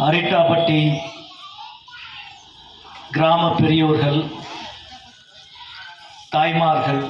அரிட்டாப்பட்டி கிராம பெரியோர்கள், தாய்மார்கள்,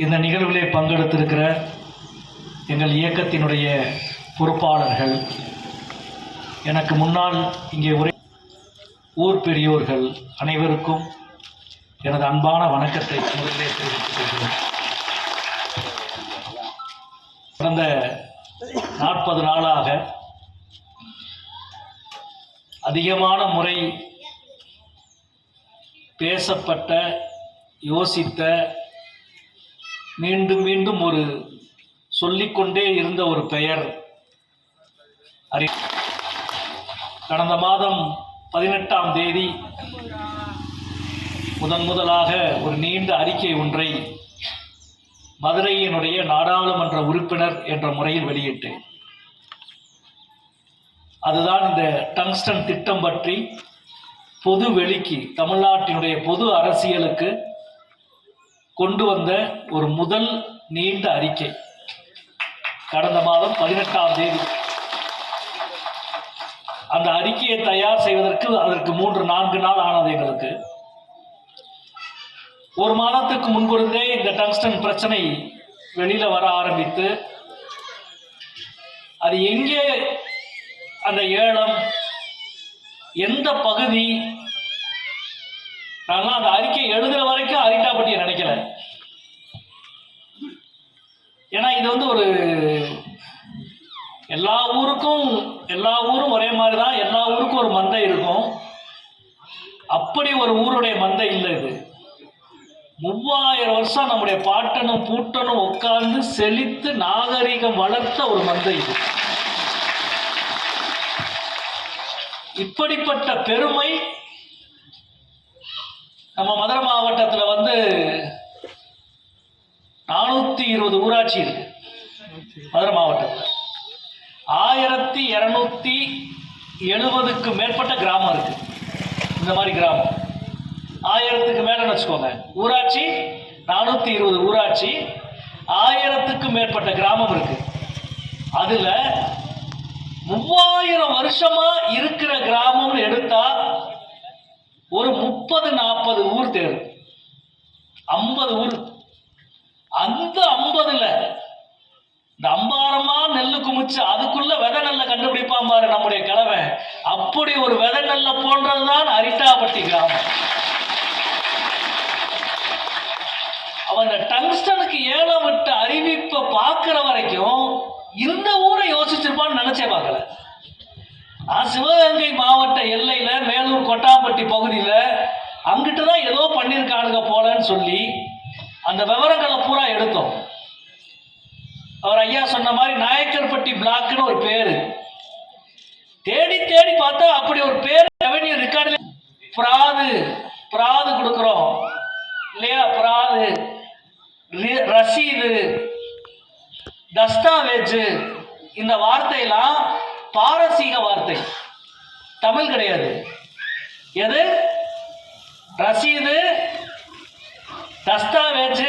இந்த நிகழ்விலே பங்கெடுத்திருக்கிற எங்கள் இயக்கத்தினுடைய பொறுப்பாளர்கள், எனக்கு முன்னால் இங்கே ஊர் பெரியோர்கள் அனைவருக்கும் எனது அன்பான வணக்கத்தை முதலிலே தெரிவித்துக் கொள்கிறேன். கடந்த 40 நாளாக அதிகமான முறை பேசப்பட்ட, யோசித்த, மீண்டும் மீண்டும் ஒரு சொல்லிக்கொண்டே இருந்த ஒரு பெயர் கடந்த மாதம் 18ஆம் தேதி முதலாக ஒரு நீண்ட அறிக்கை ஒன்றை மதுரையினுடைய நாடாளுமன்ற உறுப்பினர் என்ற முறையில் வெளியிட்டேன். அதுதான் இந்த டங்ஸ்டன் திட்டம் பற்றி பொது வெளிக்கு, தமிழ்நாட்டினுடைய பொது அரசியலுக்கு கொண்டு வந்த ஒரு முதல் நீண்ட அறிக்கை. கடந்த மாதம் 18ஆம் தேதி அந்த அறிக்கையை தயார் செய்வதற்கு அதற்கு 3-4 நாள் ஆனது. எங்களுக்கு ஒரு மாதத்துக்கு முன்பிருந்தே இந்த டங்ஸ்டன் பிரச்சனை வெளியில வர ஆரம்பித்து, அது எங்கே, அந்த ஏலம் எந்த பகுதி, நான்லாம் அந்த அறிக்கை எழுதுற வரைக்கும் அரிட்டாப்பட்டியை நினைக்கல. ஏன்னா இது வந்து ஒரு எல்லா ஊரும் ஒரே மாதிரி தான், எல்லா ஊருக்கும் ஒரு மந்தை இருக்கும். அப்படி ஒரு ஊருடைய மந்தை இல்லை இது. 3000 வருஷம் நம்முடைய பாட்டனும் பூட்டனும் உட்கார்ந்து செழித்து நாகரிகம் வளர்த்த ஒரு மந்தை இது. இப்படிப்பட்ட பெருமை நம்ம மதுரை மாவட்டத்தில் 420 ஊராட்சி இருக்கு. மதுரை மாவட்டத்தில் 1270க்கு மேற்பட்ட கிராமம் இருக்கு. இந்த மாதிரி கிராமம் 1000க்கு மேலன்னு வச்சுக்கோங்க. ஊராட்சி 420 ஊராட்சி, 1000க்கு மேற்பட்ட கிராமம் இருக்கு. அதுல 3000 வருஷமா இருக்கிற கிராமம் எடுத்தா ஒரு 30-40 ஊர் தேரும். 50 ஊர். அந்த 50ல இந்த அம்பாரமா நெல்லு குமிச்சு அதுக்குள்ள விதை நெல்லை கண்டுபிடிப்பான் பாரு நம்முடைய கிழமை. அப்படி ஒரு விதை நெல்லை போன்றதுதான் அரிட்டாப்பட்டி கிராமம். அவன் இந்த டங்ஸ்டனுக்கு ஏலம் விட்ட அறிவிப்பை பார்க்கிற வரைக்கும் இந்த ஊரை யோசிச்சிருப்பான்னு நினைச்சே பார்க்கல. சிவகங்கை மாவட்ட எல்லையில மேலூர் கொட்டாம்பட்டி பகுதியில் அங்கிட்டுதான் ஏதோ பண்ணியிருக்கானுங்க போலன்னு சொல்லி அந்த விவரங்களை பூரா எடுத்தோம். அவர் ஐயா சொன்ன மாதிரி நாயக்கர்பட்டி பிளாக்னு ஒரு பேரு தேடி தேடி பார்த்தா அப்படி ஒரு பேர் ரெவென்யூ ரெக்கார்டு பிராது கொடுக்கிறோம் இல்லையா, பிராது, ரசீது, தஸ்தாவேஜ், இந்த வார்த்தையெல்லாம் பாரசீக வார்த்தை, தமிழ் கிடையாது. எது? ரசீது, தஸ்தாவேஜ்,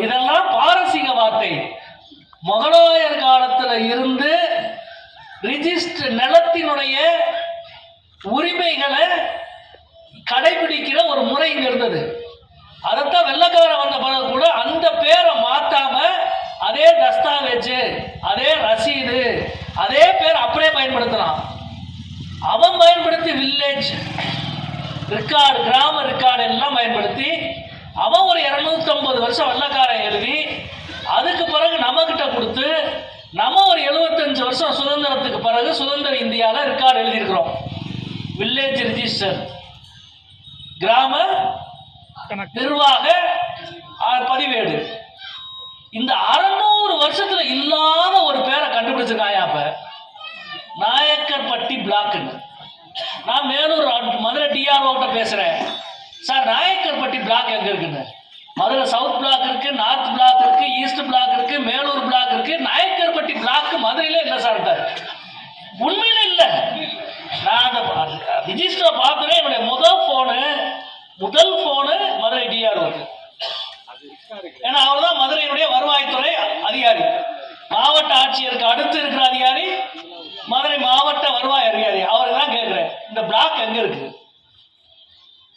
இதெல்லாம் பாரசீக வார்த்தை. முகலாயர் காலத்துல இருந்து ரிஜிஸ்டர் நிலத்தினுடைய உரிமைகளை கடைபிடிக்கிற ஒரு முறை இங்க இருந்தது. அதைத்தான் வெள்ளக்காரன் வந்த பிறகு கூட அந்த பேரை மாத்தாம அதே தஸ்தாவேஜ், அதே ரசீது, அதே பேர் அப்படியே பயன்படுத்தலாம். அவன் பயன்படுத்தி வில்லேஜ் ரெக்கார்டு, கிராம ரெக்கார்டு எல்லாம் பயன்படுத்தி அவன் ஒரு 250 வருஷம் வெள்ளக்காரன் எழுதி அதுக்கு பிறகு நம்ம கிட்ட கொடுத்து நம்ம ஒரு 75 வருஷம் சுதந்திரத்துக்கு பிறகு சுதந்திர இந்தியாவில் ரெக்கார்டு எழுதியிருக்கிறோம். வில்லேஜ் ரிஜிஸ்டர், கிராம நிர்வாக பதிவேடு. இந்த 600 வருஷத்துல இல்லாத ஒரு பேரை கண்டுபிடிச்சிருக்காயா. அப்ப நாயக்கர்பட்டி பிளாக்னு. நான் மேலூர் மதுரை டிஆர்ஓ கிட்ட பேசுறேன். சார், நாயக்கர்பட்டி பிளாக் எங்க இருக்குன்னு. மதுரை சவுத் பிளாக் இருக்கு, நார்த் பிளாக் இருக்கு, ஈஸ்ட் பிளாக் இருக்கு, மேலூர் பிளாக் இருக்கு. நாயக்கர்பட்டி பிளாக் மதுரையில இல்லை சார். உண்மையில இல்ல. நான் அந்த ரிஜிஸ்டரை பார்த்தேன். என்னுடைய முதல் போனு மதுரை டிஆர்ஓ. ஏன்னா அவர்தான் மதுரையினுடைய வருவாய்த்துறை அதிகாரி. மாவட்ட ஆட்சியருக்கு அடுத்து இருக்கிற அதிகாரி பிளாக் எங்க இருக்கு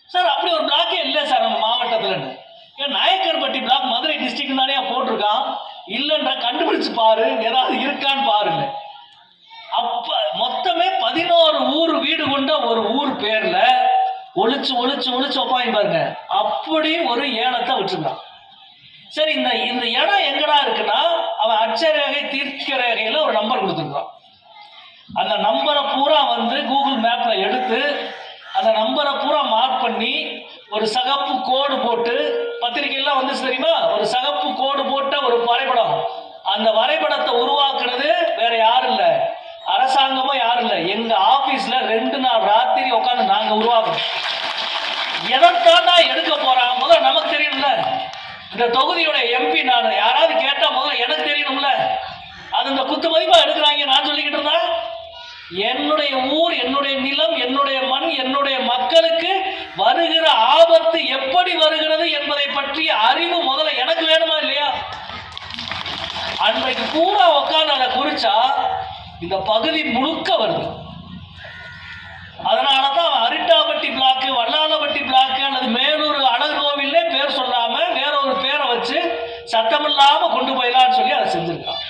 சார்? அப்படி ஒரு பிளாக்கே இல்லை சார் நம்ம மாவட்டத்தில். ஏன் நாயக்கர்பட்டி பிளாக் மதுரை டிஸ்ட்ரிக்ட் தானே போட்டிருக்கான், இல்லைன்ற கண்டுபிடிச்சு பாரு, ஏதாவது இருக்கான்னு பாருங்க. அப்ப மொத்தமே 11 ஊர் வீடு கொண்ட ஒரு ஊர் பேர்ல ஒளிச்சு ஒளிச்சு ஒளிச்சு வைப்பாங்க பாருங்க. அப்படி ஒரு ஏலத்தை விட்டுருக்கான். சரி, இந்த இடம் எங்கடா இருக்குன்னா அவன் அட்சரேகை தீர்க்க ரேகையில ஒரு நம்பர் கொடுத்துருக்கான். அந்த நம்பரை பூரா கூகுள் மேப்ல எடுத்து அந்த நம்பரை பூரா மார்க் பண்ணி ஒரு சகப்பு கோடு போட்டு, பத்திரிகைலாம் வந்துச்சு தெரியுமா, ஒரு சகப்பு கோடு போட்ட ஒரு வரைபடம். அந்த வரைபடத்தை உருவாக்குறது வேற யாரும் இல்லை, அரசாங்கமும் யாரும் இல்லை, எங்க ஆபீஸ்ல 2 நாள் ராத்திரி உட்காந்து நாங்க உருவாக்கணும். எதைத்தாண்டா எடுக்க போறான் முதல்ல நமக்கு தெரியணும்ல. இந்த தொகுதியோட எம்பி நான், யாராவது கேட்டா முதல்ல எனக்கு தெரியணும்ல. அது இந்த குத்து மதிப்பா எடுக்கிறாங்க. நான் சொல்லிக்கிட்டு இருந்தா என்னுடைய ஊர், என்னுடைய நிலம், என்னுடைய மண், என்னுடைய மக்களுக்கு வருகிற ஆபத்து எப்படி வருகிறது என்பதை பற்றிய அறிவு முதல்ல எனக்கு வேணுமா இல்லையா? அன்றைக்கு பூரா உட்கார்ந்து அதை குறிச்சா இந்த பகுதி முழுக்க வருது. அதனாலதான் அரிட்டாபட்டி பிளாக்கு, வல்லாளப்பட்டி பிளாக்கு அல்லது மேலூர் அழகு கோவிலே பேர் சொல்லாம வேற ஒரு பேரை வச்சு சத்தமில்லாம கொண்டு போயிடலான்னு சொல்லி அதை செஞ்சிருக்கான்.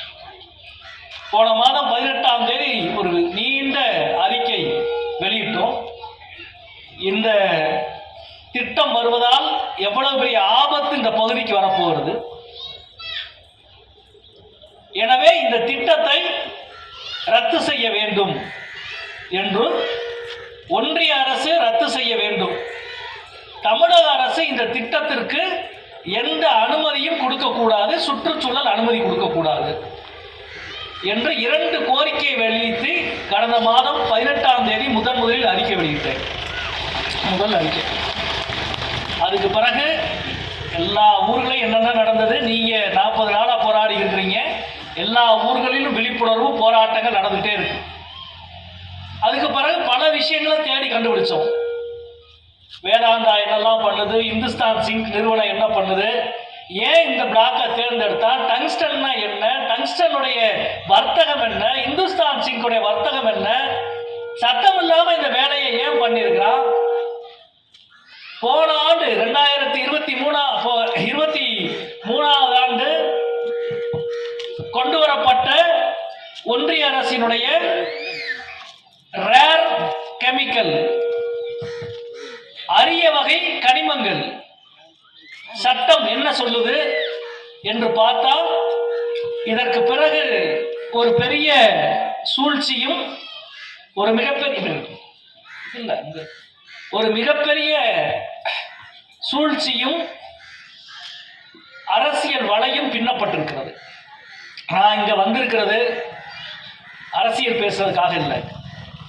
போன மாதம் 18ஆம் தேதி ஒரு நீண்ட அறிக்கை வெளியிட்டோம். இந்த திட்டம் வருவதால் எவ்வளவு பெரிய ஆபத்து இந்த பகுதிக்கு வரப்போகிறது. எனவே இந்த திட்டத்தை ரத்து செய்ய வேண்டும் என்று ஒன்றிய அரசு ரத்து செய்ய வேண்டும். தமிழக அரசு இந்த திட்டத்திற்கு எந்த அனுமதியும் கொடுக்கக்கூடாது, சுற்றுச்சூழல் அனுமதி கொடுக்கக்கூடாது என்று 2 கோரிக்கை வெளியிட்டு கடந்த மாதம் 18ஆம் தேதி முதலில் அறிக்கை வெளியிட்டேன். முதல் அறிக்கை. அதுக்கு பிறகு எல்லா ஊர்களையும் என்னென்ன நடந்தது, நீங்க 40 நாளா போராடி இருக்கிறீங்க, எல்லா ஊர்களிலும் விழிப்புணர்வு போராட்டங்கள் நடந்துகிட்டே இருக்கு. அதுக்கு பிறகு பல விஷயங்களை தேடி கண்டுபிடிச்சோம். வேதாந்தா என்னெல்லாம் பண்ணுது, இந்துஸ்தான் சிங்க் நிறுவனம் என்ன பண்ணுது, ஏன் இந்த பிளாக்கை தேர்ந்தெடுத்தா, டங்ஸ்டன்னா என்ன, டங்ஸ்டனுடைய வர்த்தகம் என்ன, இந்துஸ்தான் சிங்குடைய வர்த்தகம் என்ன, சட்டம் இல்லாம இந்த வேலையை ஏன் பண்ணிருக்கிறான். போன ஆண்டு 2023ஆம் ஆண்டு கொண்டு வரப்பட்ட ஒன்றிய அரசினுடைய ரேர் கெமிக்கல், அரிய வகை கனிமங்கள் சட்டம் என்ன சொல்லுது என்று பார்த்தால், இதற்கு பிறகு ஒரு பெரிய சூழ்ச்சியும் ஒரு மிகப்பெரிய சூழ்ச்சியும் அரசியல் வலையும் பின்னப்பட்டிருக்கிறது. நான் இங்க வந்திருக்கிறது அரசியல் பேசுறதுக்காக இல்லை,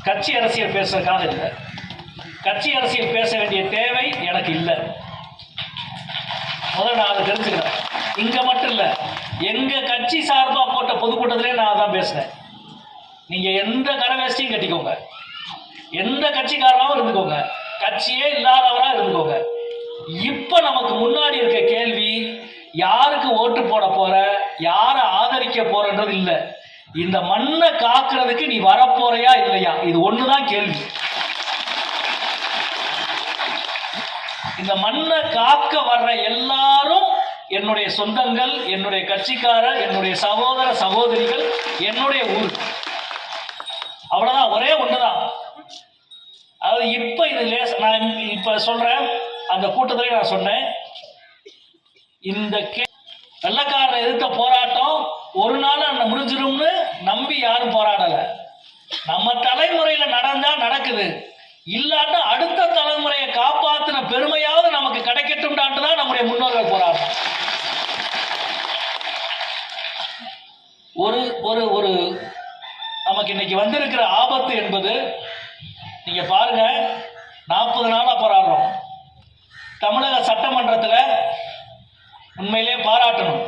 கட்சி அரசியல் பேசுறதுக்காக இல்லை. கட்சி அரசியல் பேச வேண்டிய தேவை எனக்கு இல்லை. முதல்ல நான் அதை தெரிஞ்சுக்கிறேன். இங்க மட்டும் இல்லை, எங்க கட்சி சார்பா போட்ட பொதுக்கூட்டத்திலே நான் தான் பேசினேன். நீங்க எந்த கரவேஷ்டியும் கட்டிக்கோங்க, எந்த கட்சிக்காரனாவும் இருந்துக்கோங்க, கட்சியே இல்லாதவரா இருந்துக்கோங்க. இப்ப நமக்கு முன்னாடி இருக்க கேள்வி, யாருக்கு ஓட்டு போட போற, யாரை ஆதரிக்க போறன்றது இல்லை, இந்த மண்ணை காக்குறதுக்கு நீ வரப்போறையா இல்லையா, இது ஒண்ணுதான் கேள்வி. இந்த மண்ணை காக்க வர்ற எல்லாரும் என்னுடைய சொந்தங்கள், என்னுடைய கட்சிக்காரர், என்னுடைய சகோதர சகோதரிகள், என்னுடைய ஊர். அவ்வளவுதான், ஒரே ஒண்ணுதான். அதாவது இப்ப இது நான் இப்ப சொல்றேன், அந்த கூட்டத்திலே நான் சொன்னேன், இந்த வெள்ளக்காரனை எதிர்த்த போராட்டம் ஒரு நாள் முடிஞ்சிரும்னு நம்பி யாரும் போராடல. நம்ம தலைமுறையில நடந்தா நடக்குது, இல்லாட்டா அடுத்த தலைமுறையை காப்பாத்தின பெருமையாவது நமக்கு கிடைக்கட்டும் தான் நம்முடைய முன்னோர்கள் போராட்டம். ஒரு நமக்கு இன்னைக்கு வந்திருக்கிற ஆபத்து என்பது, நீங்க பாருங்க, 40 நாளா போராடுறோம். தமிழக சட்டமன்றத்தில் உண்மையிலே பாராட்டணும்,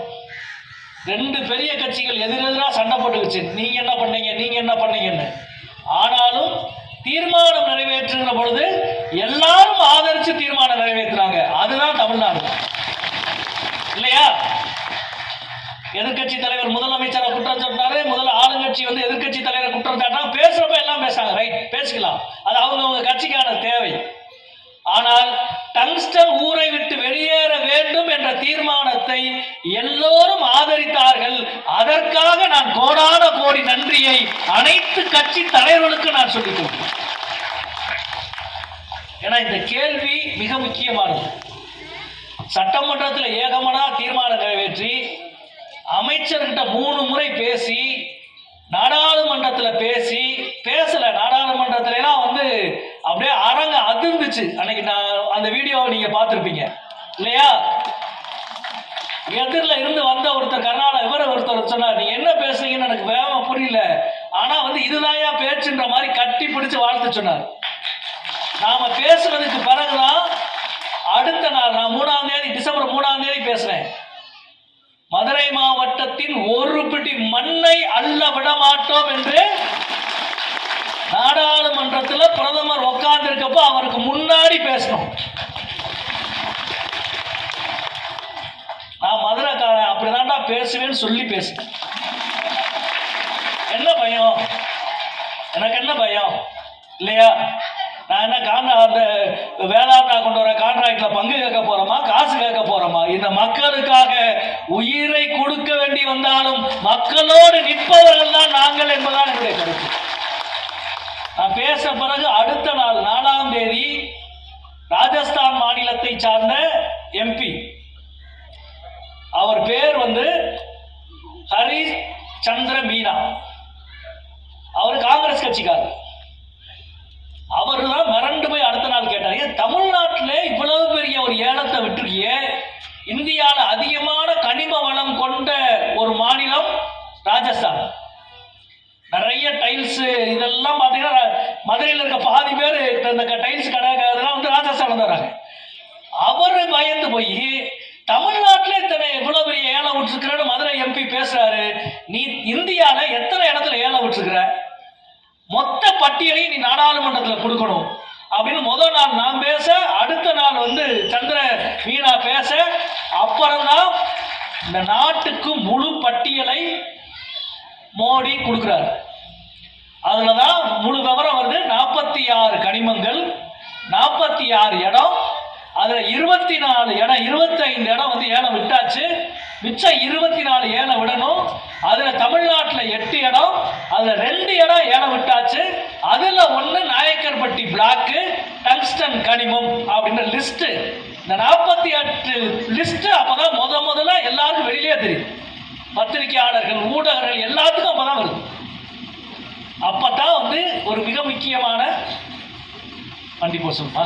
2 பெரிய கட்சிகள் எதிரெதிராக சண்டை போட்டுக்குச்சு, நீங்க என்ன பண்ணீங்க, நீங்க என்ன பண்ணீங்கன்னு. ஆனாலும் தீர்மானம் நிறைவேற்றுகிற பொழுது எல்லாரும் ஆதரிச்சு தீர்மானம் நிறைவேற்றுறாங்க. அதுதான் தமிழ்நாடு இல்லையா? எதிர்கட்சி தலைவர் முதலமைச்சரை குற்றம் சொன்னாரு, முதல்ல ஆளுங்கட்சி எதிர்கட்சி தலைவரை குற்றம் சாட்டினா, பேசுறப்ப எல்லாம் பேசுறாங்க, ரைட். பேசிக்கலாம், அது அவங்க கட்சிக்கான தேவை. ஆனால் டங்ஸ்டன் ஊரை விட்டு வெளியேற வேண்டும் என்ற தீர்மானத்தை எல்லோரும் ஆதரித்தார்கள். அதற்காக நான் கோடான கோடி நன்றியை அனைத்து கட்சி தலைவர்களுக்கு நான் சொல்லிக் கொள்கிறேன். ஏன்னா இந்த கேள்வி மிக முக்கியமானது. சட்டமன்றத்தில் ஏகமனா தீர்மானம் நிறைவேற்றி அமைச்சர்கிட்ட 3 முறை பேசி நாடாளுமன்றத்தில் பேசல. நாடாளுமன்றத்திலாம் அப்படியே அரங்க அதிர்ந்துச்சு. அன்னைக்கு நான் அந்த வீடியோவை நீங்க பார்த்துருப்பீங்க இல்லையா? எதிரில் இருந்து வந்த ஒருத்தர் கர்நாடக ஒருத்தர் சொன்னார், நீங்க என்ன பேசுறீங்கன்னு எனக்கு வேகமா புரியல, ஆனா இதுதான் பேச்சுன்ற மாதிரி கட்டி பிடிச்சு வாழ்த்து சொன்னார். நாம பேசுனதுக்கு பிறகுதான் அடுத்த நாள் நான் 3ஆம் தேதி டிசம்பர் 3ஆம் தேதி பேசுறேன். மதுரை மாவட்டத்தின் ஒரு பிடி மண்ணை அள்ள விட மாட்டோம் என்று நாடாளுமன்றத்தில் பிரதமர் உட்கார்ந்து இருக்கப்போ அவருக்கு முன்னாடி பேசணும். நான் மதுரைக்காரன் அப்படிதான்டா பேசுவேன்னு சொல்லி பேசுறேன். என்ன பயம்? எனக்கு என்ன பயம் இல்லையா? நான் என்ன அந்த வேளாண்மை கொண்டு வர கான்ட்ராக்ட்ல பங்கு கேட்க போறோமா, காசு கேட்க போறோமா? இந்த மக்களுக்காக உயிரை கொடுக்க வேண்டி வந்தாலும் மக்களோடு நிற்பவர்கள் தான் நாங்கள் என்பதுதான் என்னுடைய கருத்து. நான் பேச பிறகு அடுத்த நாள் 4ஆம் தேதி ராஜஸ்தான் மாநிலத்தை சார்ந்த எம்பி, அவர் பேர் ஹரிஷ் சந்திர மீனா, அவர் காங்கிரஸ் கட்சிக்காரர். அவர் தான் மிரண்டு போய் அடுத்த நாள் கேட்டார், ஏன் தமிழ்நாட்டிலே இவ்வளவு பெரிய ஒரு ஏலத்தை விட்டுருக்கிய, இந்தியாவில் அதிகமான கனிம வளம் கொண்ட ஒரு மாநிலம் ராஜஸ்தான், நிறைய டைல்ஸ் இதெல்லாம் பார்த்தீங்கன்னா மதுரையில் இருக்க பாதி பேர் இந்த டைல்ஸ் கடை இதெல்லாம் ராஜஸ்தான் வராங்க. அவர் பயந்து போய் தமிழ்நாட்டில் இத்தனை இவ்வளவு பெரிய ஏலம் விட்டுருக்கிறன்னு மதுரை எம்பி பேசுறாரு. நீ இந்தியாவில் எத்தனை இடத்துல ஏலம் விட்டுருக்கிற, மொத்த பட்டியலையும் நீ நாடாளுமன்றத்தில் கொடுக்கணும் அப்படின்னு முதல் நாள் நான் பேச, அடுத்த நாள் சந்திர மீனா பேச, அப்புறம்தான் இந்த நாட்டுக்கு முழு பட்டியலை மோடி கொடுக்கிறார். அதுலதான் முழு விவரம் வருது. 46 கனிமங்கள், 46 இடம், அதுல 24 இடம், 25 இடம் ஏலம் விட்டாச்சு. மிச்சம் 24 ஏலம் விடணும். அதுல தமிழ்நாட்டில் 8 இடம், அதுல 2 இடம் ஏலம் விட்டாச்சு. அதுல 1 நாயக்கர்பட்டி பிளாக்கு டங்ஸ்டன் கனிமம் அப்படின்ற லிஸ்ட். இந்த 48 லிஸ்ட் அப்பதான் முதல்ல எல்லாருக்கும் வெளியே தெரியும். பத்திரிகையாளர்கள், ஊடகர்கள் எல்லாத்துக்கும் அப்பதான் வருது. அப்பதான் ஒரு மிக முக்கியமான வண்டி போசுமா